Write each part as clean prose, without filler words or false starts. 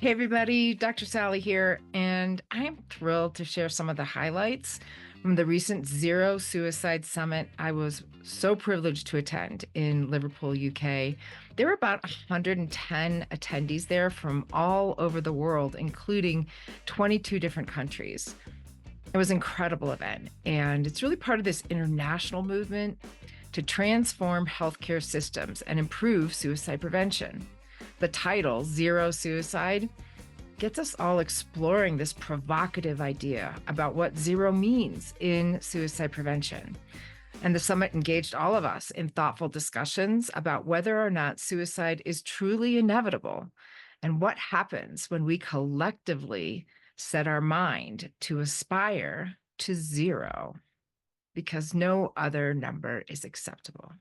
Hey everybody, Dr. Sally here, and I am thrilled to share some of the highlights from the recent Zero Suicide Summit I was so privileged to attend in Liverpool, UK. There were about 110 attendees there from all over the world, including 22 different countries. It was an incredible event, and it's really part of this international movement to transform healthcare systems and improve suicide prevention. The title, Zero Suicide, gets us all exploring this provocative idea about what zero means in suicide prevention. And the summit engaged all of us in thoughtful discussions about whether or not suicide is truly inevitable and what happens when we collectively set our mind to aspire to zero, because no other number is acceptable.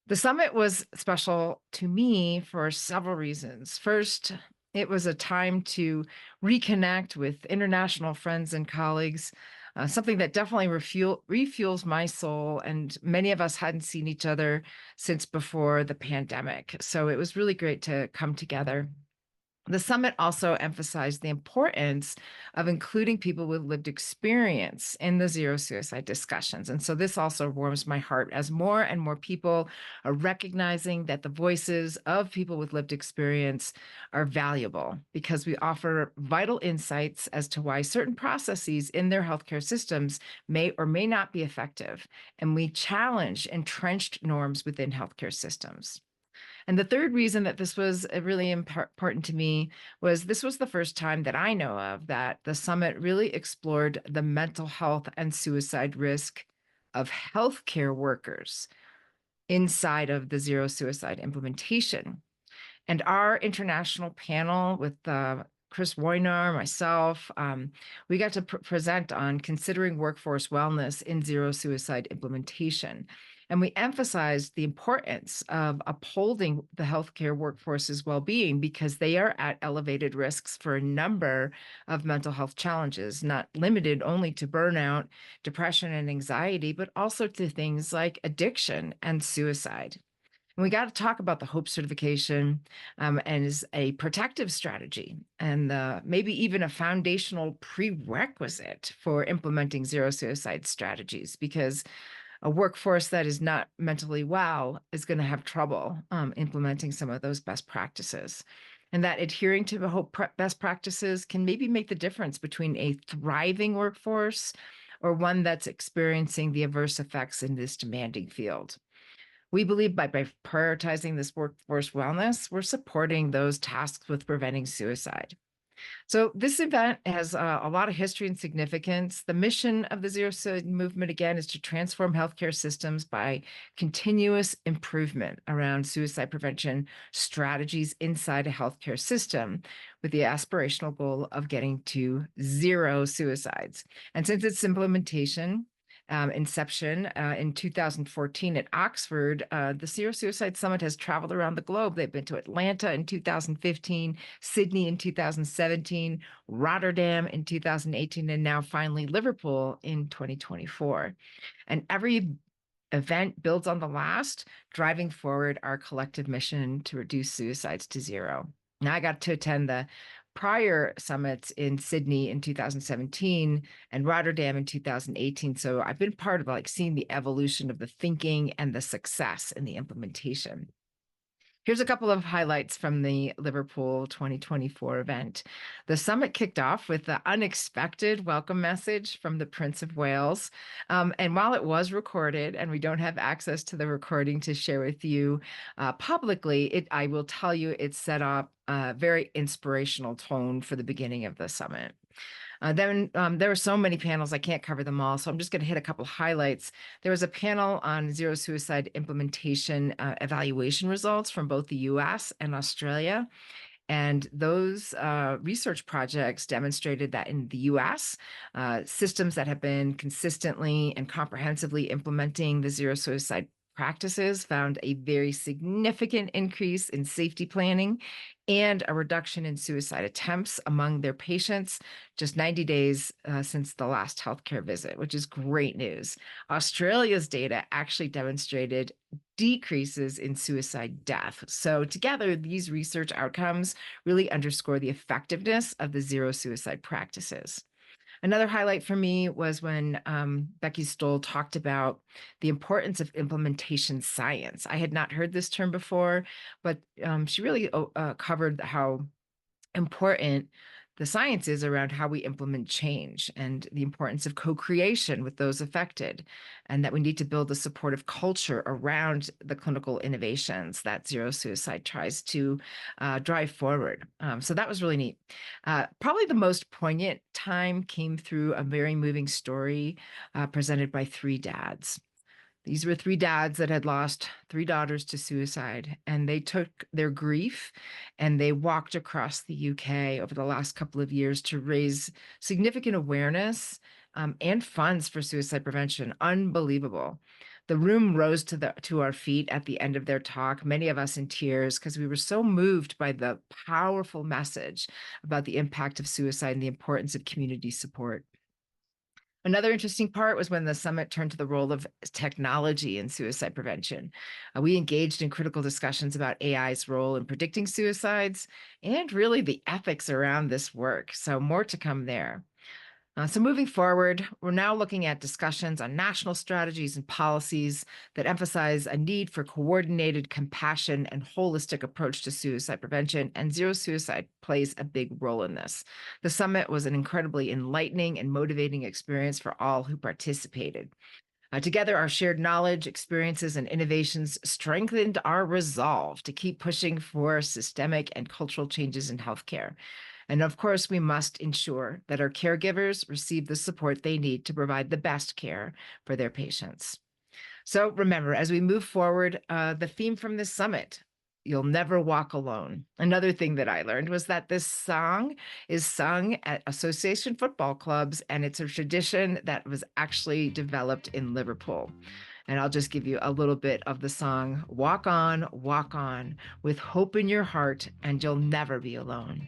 The summit was special to me for several reasons. First, it was a time to reconnect with international friends and colleagues, something that definitely refuels my soul. And many of us hadn't seen each other since before the pandemic. So it was really great to come together. The summit also emphasized the importance of including people with lived experience in the zero suicide discussions. And so this also warms my heart as more and more people are recognizing that the voices of people with lived experience are valuable because we offer vital insights as to why certain processes in their healthcare systems may or may not be effective. And we challenge entrenched norms within healthcare systems. And the third reason that this was really important to me was this was the first time that I know of that the summit really explored the mental health and suicide risk of healthcare workers inside of the zero suicide implementation. And our international panel with Chris Woynar, myself, we got to present on considering workforce wellness in zero suicide implementation. And we emphasized the importance of upholding the healthcare workforce's well-being because they are at elevated risks for a number of mental health challenges, not limited only to burnout, depression, and anxiety, but also to things like addiction and suicide. And we got to talk about the HOPE certification as a protective strategy and maybe even a foundational prerequisite for implementing zero suicide strategies, because a workforce that is not mentally well is going to have trouble implementing some of those best practices. And that adhering to the HOPE best practices can maybe make the difference between a thriving workforce or one that's experiencing the adverse effects in this demanding field. We believe by prioritizing this workforce wellness, we're supporting those tasked with preventing suicide. So this event has a lot of history and significance. The mission of the Zero Suicide movement, again, is to transform healthcare systems by continuous improvement around suicide prevention strategies inside a healthcare system with the aspirational goal of getting to zero suicides. And since its implementation, inception in 2014 at Oxford, the Zero Suicide Summit has traveled around the globe. They've been to Atlanta in 2015, Sydney in 2017, Rotterdam in 2018, and now finally Liverpool in 2024. And every event builds on the last, driving forward our collective mission to reduce suicides to zero. Now, I got to attend the prior summits in Sydney in 2017 and Rotterdam in 2018. So I've been part of seeing the evolution of the thinking and the success in the implementation. Here's a couple of highlights from the Liverpool 2024 event. The summit kicked off with the unexpected welcome message from the Prince of Wales. And while it was recorded, and we don't have access to the recording to share with you publicly, I will tell you it set up a very inspirational tone for the beginning of the summit. Then there were so many panels, I can't cover them all. So I'm just going to hit a couple highlights. There was a panel on zero suicide implementation evaluation results from both the US and Australia. And those research projects demonstrated that in the US, systems that have been consistently and comprehensively implementing the zero suicide practices found a very significant increase in safety planning and a reduction in suicide attempts among their patients just 90 days since the last healthcare visit, which is great news. Australia's data actually demonstrated decreases in suicide death. So, together, these research outcomes really underscore the effectiveness of the zero suicide practices. Another highlight for me was when Becky Stoll talked about the importance of implementation science. I had not heard this term before, but she really covered how important the science is around how we implement change and the importance of co-creation with those affected, and that we need to build a supportive culture around the clinical innovations that zero suicide tries to drive forward. So that was really neat. Probably the most poignant time came through a very moving story presented by three dads. These were three dads that had lost three daughters to suicide, and they took their grief and they walked across the UK over the last couple of years to raise significant awareness and funds for suicide prevention. Unbelievable. The room rose to our feet at the end of their talk, many of us in tears, because we were so moved by the powerful message about the impact of suicide and the importance of community support. Another interesting part was when the summit turned to the role of technology in suicide prevention. We engaged in critical discussions about AI's role in predicting suicides and really the ethics around this work. So, more to come there. So, moving forward, we're now looking at discussions on national strategies and policies that emphasize a need for coordinated compassion and holistic approach to suicide prevention, and zero suicide plays a big role in this. The summit was an incredibly enlightening and motivating experience for all who participated. Together, our shared knowledge, experiences, and innovations strengthened our resolve to keep pushing for systemic and cultural changes in healthcare. And of course, we must ensure that our caregivers receive the support they need to provide the best care for their patients. So remember, as we move forward, the theme from this summit, you'll never walk alone. Another thing that I learned was that this song is sung at association football clubs, and it's a tradition that was actually developed in Liverpool. And I'll just give you a little bit of the song, walk on, with hope in your heart, and you'll never be alone.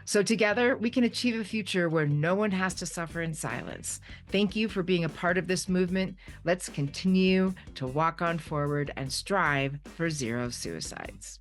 So together, we can achieve a future where no one has to suffer in silence. Thank you for being a part of this movement. Let's continue to walk on forward and strive for zero suicides.